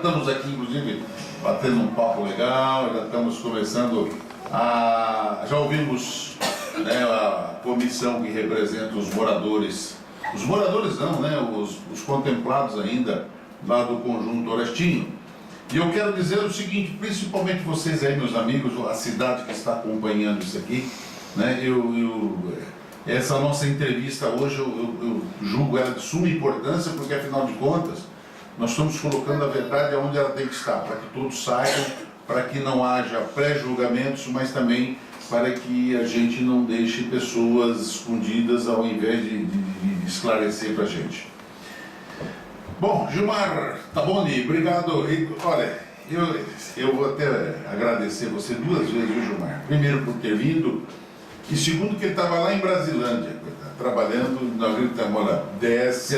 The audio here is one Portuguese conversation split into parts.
estamos aqui, inclusive, batendo um papo legal, já estamos começando já ouvimos, né, a comissão que representa os moradores não, né, os contemplados ainda lá do Conjunto Orestinho. E eu quero dizer o seguinte, principalmente vocês aí, meus amigos, a cidade que está acompanhando isso aqui, né, essa nossa entrevista hoje, eu julgo ela de suma importância, porque afinal de contas, nós estamos colocando a verdade onde ela tem que estar, para que todos saibam, para que não haja pré-julgamentos, mas também para que a gente não deixe pessoas escondidas ao invés de esclarecer para a gente. Bom, Gilmar Taboni, obrigado. Olha, eu vou até agradecer você duas vezes, viu, Gilmar? Primeiro por ter vindo, e segundo que ele estava lá em Brasilândia, trabalhando, nós gritamos, olha, desce,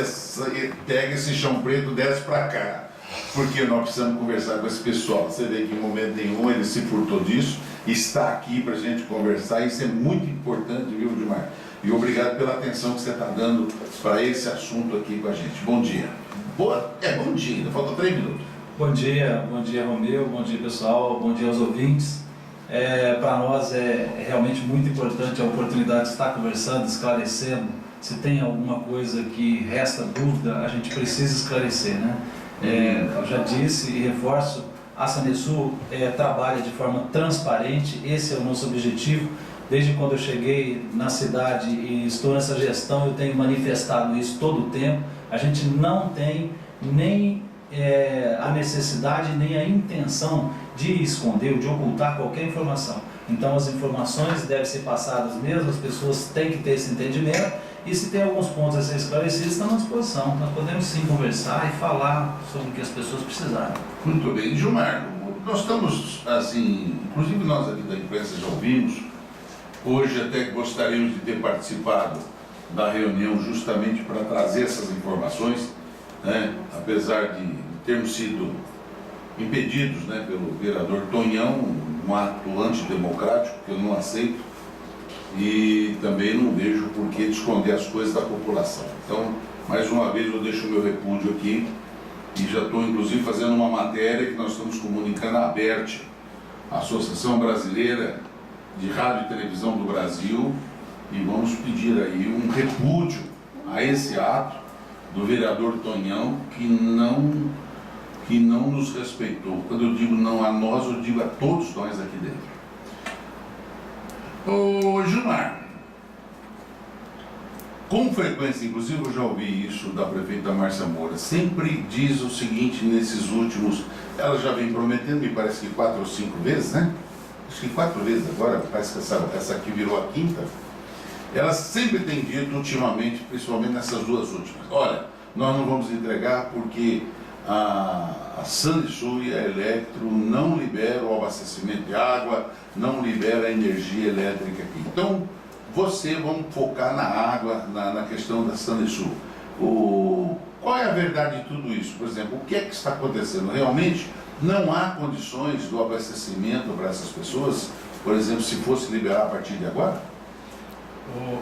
pega esse chão preto, desce para cá, porque nós precisamos conversar com esse pessoal. Você vê que em momento nenhum ele se furtou disso, está aqui para a gente conversar, isso é muito importante, viu, Gilmar? E obrigado pela atenção que você está dando para esse assunto aqui com a gente. Bom dia. Bom dia, ainda faltam 3 minutos. Bom dia, Romeu, bom dia pessoal, bom dia aos ouvintes. Para nós é realmente muito importante a oportunidade de estar conversando, esclarecendo. Se tem alguma coisa que resta dúvida, a gente precisa esclarecer, né? Eu já disse e reforço, a Sanesul trabalha de forma transparente, esse é o nosso objetivo. Desde quando eu cheguei na cidade e estou nessa gestão, eu tenho manifestado isso todo o tempo. A gente não tem nem a necessidade, nem a intenção de esconder ou de ocultar qualquer informação. Então as informações devem ser passadas mesmo, as pessoas têm que ter esse entendimento, e se tem alguns pontos a ser esclarecidos, estamos à disposição. Nós podemos sim conversar e falar sobre o que as pessoas precisarem. Muito bem. Gilmar, nós estamos, assim, inclusive nós aqui da imprensa já ouvimos, hoje até gostaríamos de ter participado da reunião justamente para trazer essas informações, né? Apesar de termos sido impedidos, né, pelo vereador Tonhão, um ato antidemocrático que eu não aceito e também não vejo por que esconder as coisas da população. Então, mais uma vez eu deixo o meu repúdio aqui e já estou inclusive fazendo uma matéria que nós estamos comunicando à ABERT, a Associação Brasileira de Rádio e Televisão do Brasil, e vamos pedir aí um repúdio a esse ato do vereador Tonhão, que não nos respeitou. Quando eu digo não a nós, eu digo a todos nós aqui dentro. Ô Gilmar, com frequência, inclusive eu já ouvi isso da prefeita Márcia Moura, sempre diz o seguinte nesses últimos, ela já vem prometendo, me parece que 4 ou 5 vezes, né? Acho que 4 vezes agora, parece que essa aqui virou a 5ª. Ela sempre tem dito ultimamente, principalmente nessas 2 últimas, olha, nós não vamos entregar porque a Sanesul e a Eletro não liberam o abastecimento de água, não libera a energia elétrica aqui. Então, vamos focar na água, na questão da Sanesul. Qual é a verdade de tudo isso? Por exemplo, o que é que está acontecendo? Realmente não há condições do abastecimento para essas pessoas? Por exemplo, se fosse liberar a partir de agora?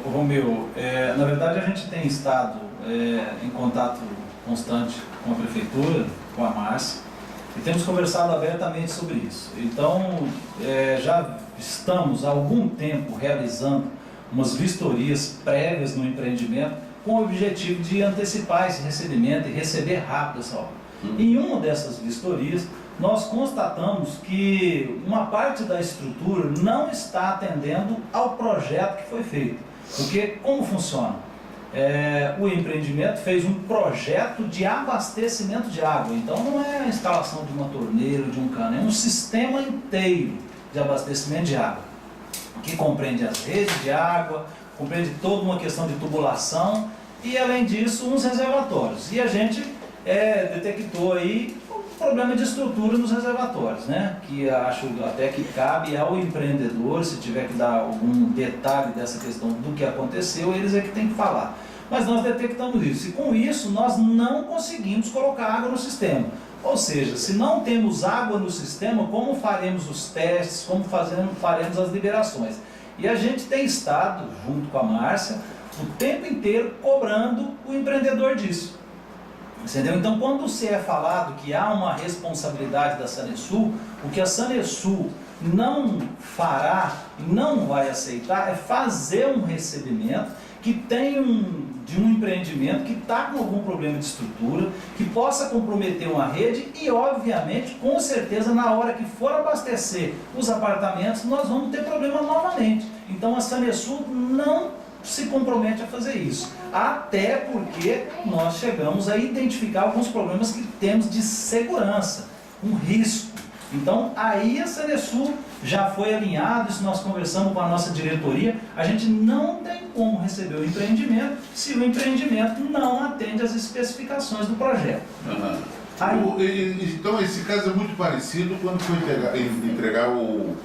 Romeu, na verdade a gente tem estado em contato constante com a Prefeitura, com a Márcia, e temos conversado abertamente sobre isso. Então, já estamos há algum tempo realizando umas vistorias prévias no empreendimento com o objetivo de antecipar esse recebimento e receber rápido essa obra. Em uma dessas vistorias, nós constatamos que uma parte da estrutura não está atendendo ao projeto que foi feito. Porque como funciona? O empreendimento fez um projeto de abastecimento de água, então não é a instalação de uma torneira, de um cano, é um sistema inteiro de abastecimento de água, que compreende as redes de água, compreende toda uma questão de tubulação e, além disso, uns reservatórios. E a gente detectou aí um problema de estrutura nos reservatórios, né? Que acho até que cabe ao empreendedor, se tiver que dar algum detalhe dessa questão do que aconteceu, eles é que tem que falar. Mas nós detectamos isso, e com isso nós não conseguimos colocar água no sistema. Ou seja, se não temos água no sistema, como faremos os testes, como faremos as liberações? E a gente tem estado, junto com a Márcia, o tempo inteiro cobrando o empreendedor disso. Entendeu? Então, quando se é falado que há uma responsabilidade da Sanesul, o que a Sanesul não fará e não vai aceitar é fazer um recebimento que tem de um empreendimento que está com algum problema de estrutura, que possa comprometer uma rede e, obviamente, com certeza, na hora que for abastecer os apartamentos, nós vamos ter problema novamente. Então, a Sanesul não se compromete a fazer isso, até porque nós chegamos a identificar alguns problemas que temos de segurança, um risco. Então, aí a Sanesul já foi alinhado, isso nós conversamos com a nossa diretoria, a gente não tem como receber o empreendimento se o empreendimento não atende às especificações do projeto. Uhum. Aí, então, esse caso é muito parecido quando foi entregar o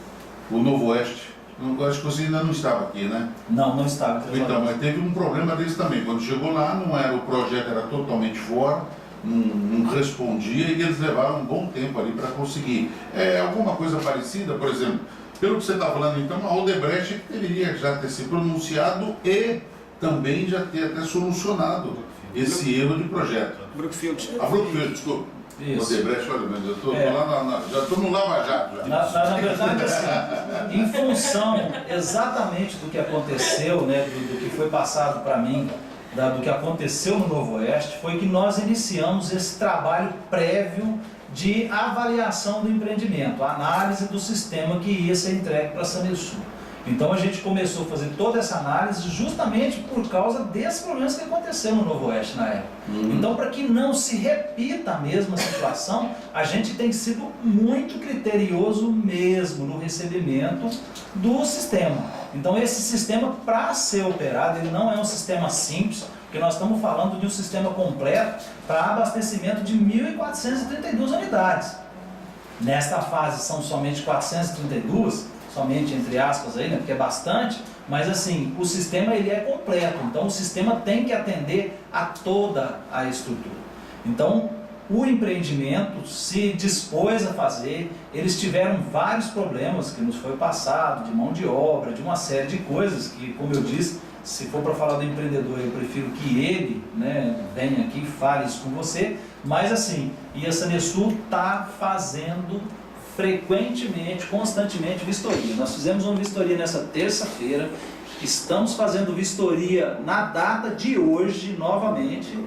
Novo Oeste. Eu acho que você ainda não estava aqui, né? Não estava. Então, mas teve um problema desse também. Quando chegou lá, o projeto era totalmente fora, não respondia e eles levaram um bom tempo ali para conseguir. Alguma coisa parecida, por exemplo, pelo que você está falando, então, a Odebrecht deveria já ter se pronunciado e também já ter até solucionado esse erro de projeto. Brookfield. A Brookfield, desculpa. Isso. Odebrecht, olha, mas eu estou lá já estou no Lava Jato. Já. Na verdade, assim, em função exatamente do que aconteceu, né, do que foi passado para mim, do que aconteceu no Novo Oeste, foi que nós iniciamos esse trabalho prévio de avaliação do empreendimento, a análise do sistema que ia ser entregue para a Sanesul. Então a gente começou a fazer toda essa análise justamente por causa desses problemas que aconteceram no Novo Oeste na época. Então, para que não se repita a mesma situação, a gente tem sido muito criterioso mesmo no recebimento do sistema. Então esse sistema, para ser operado, ele não é um sistema simples, porque nós estamos falando de um sistema completo para abastecimento de 1.432 unidades. Nesta fase são somente 432, somente entre aspas aí, né, porque é bastante, mas assim, o sistema ele é completo, então o sistema tem que atender a toda a estrutura. Então, o empreendimento se dispôs a fazer, eles tiveram vários problemas que nos foi passado, de mão de obra, de uma série de coisas que, como eu disse, se for para falar do empreendedor, eu prefiro que ele, né, venha aqui e fale isso com você, mas assim, e a Sanesul está fazendo frequentemente, constantemente vistoria. Nós fizemos uma vistoria nessa terça-feira, estamos fazendo vistoria na data de hoje novamente,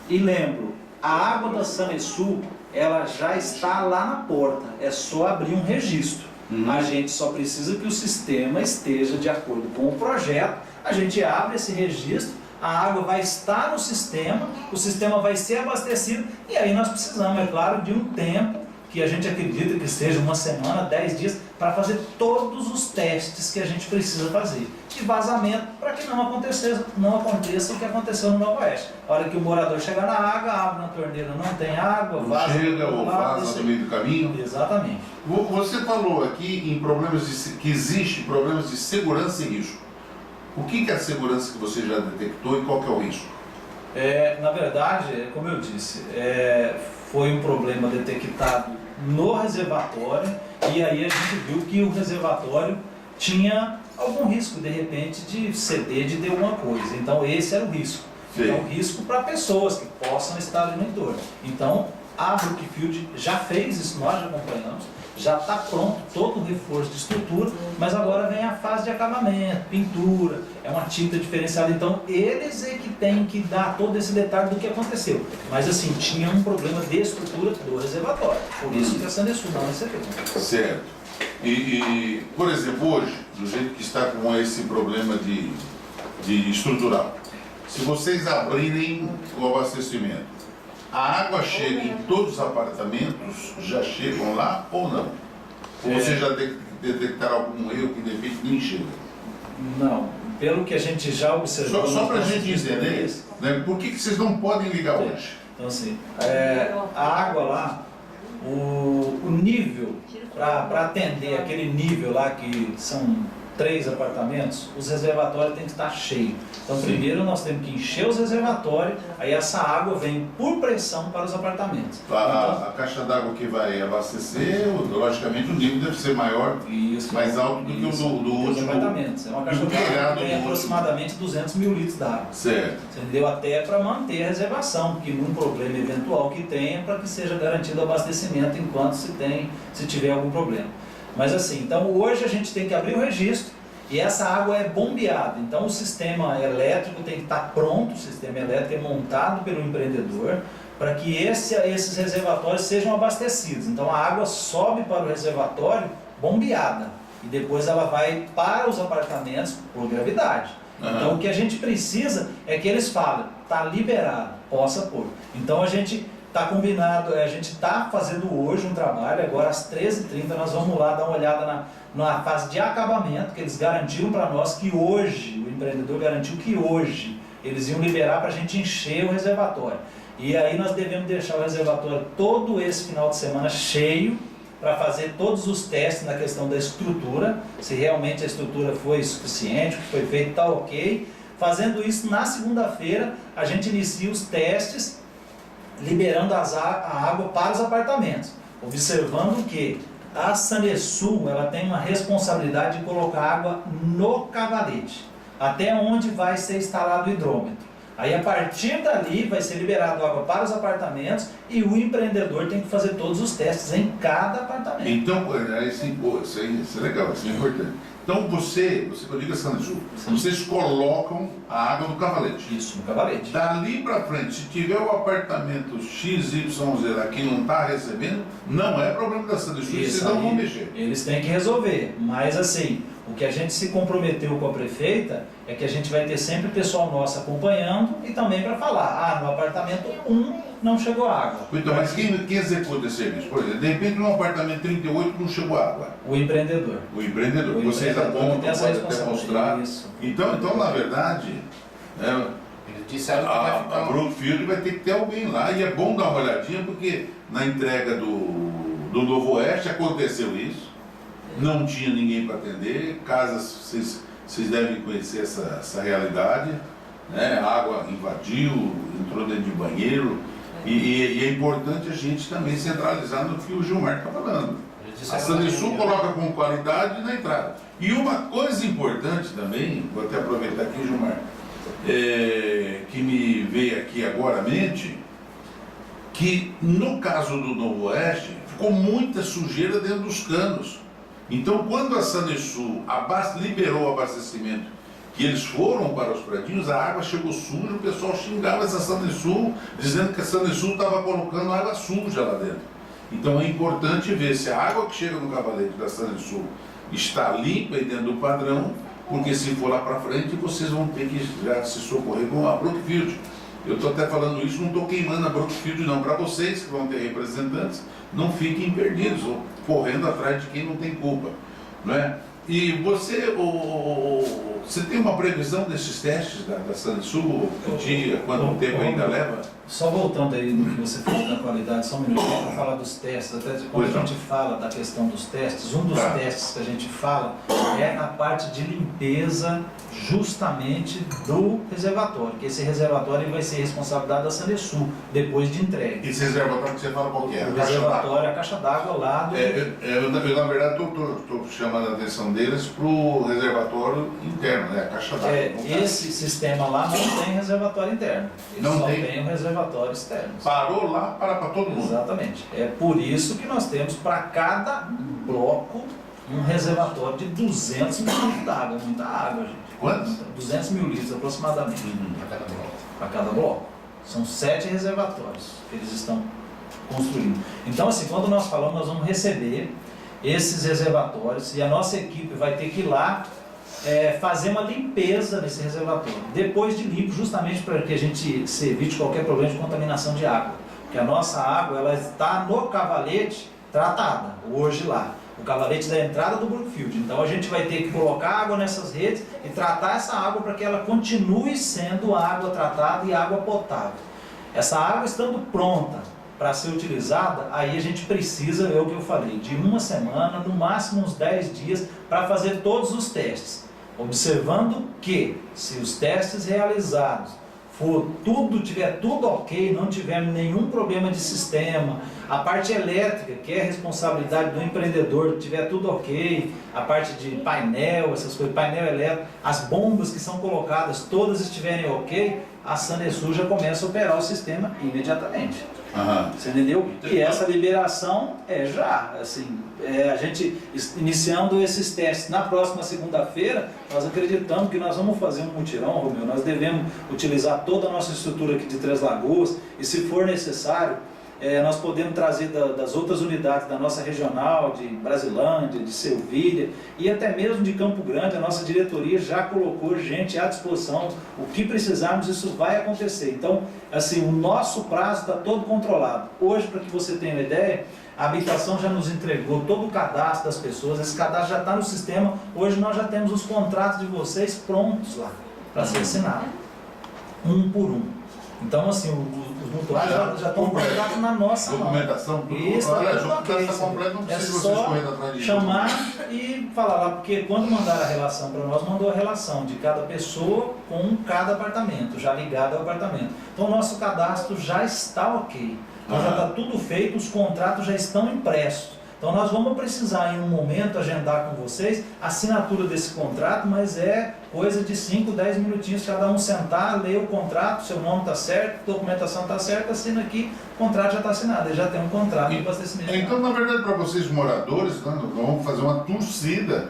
e lembro, a água da Sanesul, ela já está lá na porta, é só abrir um registro. A gente só precisa que o sistema esteja de acordo com o projeto, a gente abre esse registro, a água vai estar no sistema, o sistema vai ser abastecido, e aí nós precisamos, é claro, de um tempo que a gente acredita que seja uma semana, 10 dias, para fazer todos os testes que a gente precisa fazer de vazamento, para que não aconteça o que aconteceu no Novo Oeste. A hora que o morador chegar na água, abre na torneira, não tem água, vaza. Chega ou vaza no meio do caminho. Exatamente. Você falou aqui em que existe problemas de segurança e risco. O que é a segurança que você já detectou e qual que é o risco? Na verdade, como eu disse, foi um problema detectado no reservatório, e aí a gente viu que o reservatório tinha algum risco, de repente, de ceder, de ter alguma coisa. Então esse era o risco. Sim. É um risco para pessoas que possam estar ali no entorno. Então a Brookfield já fez isso, nós já acompanhamos, já está pronto todo o reforço de estrutura, mas agora vem a fase de acabamento, pintura, é uma tinta diferenciada, então eles é que têm que dar todo esse detalhe do que aconteceu. Mas assim, tinha um problema de estrutura do reservatório, por isso que a Sanesul não recebeu. Certo. E, por exemplo, hoje, do jeito que está com esse problema de estrutural, se vocês abrirem o abastecimento, a água chega em todos os apartamentos, já chegam lá ou não? Ou vocês já detectaram algum erro que de repente nem chega? Não, pelo que a gente já observou... Só para a gente entender, né, por que vocês não podem ligar hoje? Então assim, a água lá, o nível, para atender aquele nível lá que são 3 apartamentos, os reservatórios têm que estar cheios. Então, primeiro nós temos que encher os reservatórios, aí essa água vem por pressão para os apartamentos. A caixa d'água que vai abastecer, logicamente o nível deve ser maior, mais alto do que o do último. Apartamentos. É uma caixa d'água que tem aproximadamente 200 mil litros d'água. Certo. Entendeu? Até para manter a reservação, que num problema eventual que tenha, para que seja garantido o abastecimento enquanto se tiver algum problema. Mas assim, então hoje a gente tem que abrir o registro e essa água é bombeada. Então o sistema elétrico tem que estar pronto, o sistema elétrico é montado pelo empreendedor para que esses reservatórios sejam abastecidos. Então a água sobe para o reservatório bombeada e depois ela vai para os apartamentos por gravidade. Então o que a gente precisa é que eles falem, está liberado, possa pôr. Então a gente está combinado, a gente está fazendo hoje um trabalho, agora às 13h30 nós vamos lá dar uma olhada na fase de acabamento, que eles garantiram para nós que hoje, o empreendedor garantiu que hoje eles iam liberar para a gente encher o reservatório. E aí nós devemos deixar o reservatório todo esse final de semana cheio, para fazer todos os testes na questão da estrutura, se realmente a estrutura foi suficiente, o que foi feito está ok. Fazendo isso, na segunda-feira, a gente inicia os testes, liberando a água para os apartamentos, observando que a Sanesul ela tem uma responsabilidade de colocar água no cavalete, até onde vai ser instalado o hidrômetro. Aí a partir dali vai ser liberado água para os apartamentos e o empreendedor tem que fazer todos os testes em cada apartamento. Então, isso é legal, isso é importante. Então você que eu digo a Sanesul, vocês colocam a água no cavalete. Isso, no cavalete. Dali para frente, se tiver o apartamento XYZ que não está recebendo, não é problema da Sanesul, vocês não vão mexer. Eles têm que resolver, mas assim, o que a gente se comprometeu com a prefeita é que a gente vai ter sempre pessoal nosso acompanhando e também para falar, no apartamento 1 não chegou água. Então, mas quem executa esse serviço? Por exemplo, de repente no apartamento 38 não chegou água. O empreendedor. O empreendedor. Vocês apontam, podem até mostrar. Isso. Então, na verdade, a Brookfield vai ter que ter alguém lá. E é bom dar uma olhadinha, porque na entrega do Novo Oeste aconteceu isso. Não tinha ninguém para atender. Casas, vocês devem conhecer essa realidade. Né? A água invadiu, entrou dentro de banheiro. E é importante a gente também centralizar no que o Gilmar está falando. A Sanesul coloca com qualidade na entrada. E uma coisa importante também, vou até aproveitar aqui, Gilmar, que me veio aqui agora à mente, que no caso do Novo Oeste, ficou muita sujeira dentro dos canos. Então, quando a Sanesul liberou o abastecimento, que eles foram para os predinhos, a água chegou suja, o pessoal xingava essa Sanesul, dizendo que a Sanesul estava colocando água suja lá dentro. Então é importante ver se a água que chega no cavalete da Sanesul está limpa e dentro do padrão, porque se for lá para frente, vocês vão ter que já se socorrer com a Brookfield. Eu estou até falando isso, não estou queimando a Brookfield não, para vocês que vão ter representantes, não fiquem perdidos, ou correndo atrás de quem não tem culpa, não é? E você tem uma previsão desses testes da Sanesul? Quanto tempo ainda leva? Só voltando aí no que você falou da qualidade, só um minutinho para falar dos testes. Até quando a gente fala da questão dos testes, um dos testes que a gente fala é a parte de limpeza justamente do reservatório, que esse reservatório vai ser responsabilidade da Sanesul depois de entrega. Esse reservatório que você fala qual que é? O reservatório, a caixa d'água lá do... Eu na verdade estou chamando a atenção deles para o reservatório interno, né? A caixa d'água. Esse sistema lá não tem reservatório interno, ele só tem um reservatório externo. Parou lá para todo mundo. Exatamente. É por isso que nós temos para cada bloco um reservatório de 200 mil litros d'água, muita água, gente. Quantos? 200 mil litros aproximadamente. Para cada bloco. São 7 reservatórios que eles estão construindo. Então, assim, quando nós falamos, nós vamos receber esses reservatórios e a nossa equipe vai ter que ir lá fazer uma limpeza nesse reservatório. Depois de limpo, justamente para que a gente se evite qualquer problema de contaminação de água. Porque a nossa água, ela está no cavalete tratada, hoje lá. O cavalete da entrada do Brookfield. Então a gente vai ter que colocar água nessas redes e tratar essa água para que ela continue sendo água tratada e água potável. Essa água estando pronta, para ser utilizada, aí a gente precisa, é o que eu falei, de uma semana, no máximo uns 10 dias, para fazer todos os testes. Observando que, se os testes realizados tiver tudo ok, não tiver nenhum problema de sistema, a parte elétrica, que é a responsabilidade do empreendedor, tiver tudo ok, a parte de painel, essas coisas, painel elétrico, as bombas que são colocadas, todas estiverem ok, a Sanesul já começa a operar o sistema imediatamente. Você entendeu? E essa liberação é já, assim, a gente iniciando esses testes na próxima segunda-feira, nós acreditamos que nós vamos fazer um mutirão, Romeu, nós devemos utilizar toda a nossa estrutura aqui de Três Lagoas, e se for necessário, nós podemos trazer das outras unidades da nossa regional, de Brasilândia, de Selvíria e até mesmo de Campo Grande. A nossa diretoria já colocou gente à disposição, o que precisarmos, isso vai acontecer. Então, assim, o nosso prazo está todo controlado. Hoje, para que você tenha uma ideia, a habitação já nos entregou todo o cadastro das pessoas, esse cadastro já está no sistema. Hoje nós já temos os contratos de vocês prontos lá, para ser assinado, um por um. Então, assim, os mutuários já estão contratados na nossa mão. Documentação, tudo. Isso, Olha, a tudo ok, documentação completa, não precisa vocês só correndo atrás de chamar e falar lá, porque quando mandaram a relação para nós, mandou a relação de cada pessoa com cada apartamento, já ligado ao apartamento. Então, o nosso cadastro já está ok. Então, já está tudo feito, os contratos já estão impressos. Então nós vamos precisar em um momento agendar com vocês a assinatura desse contrato, mas é coisa de 5, 10 minutinhos, cada um sentar, ler o contrato, seu nome está certo, documentação está certa, assina aqui, o contrato já está assinado, ele já tem um contrato de abastecimento. Então, na verdade, para vocês moradores, nós vamos fazer uma torcida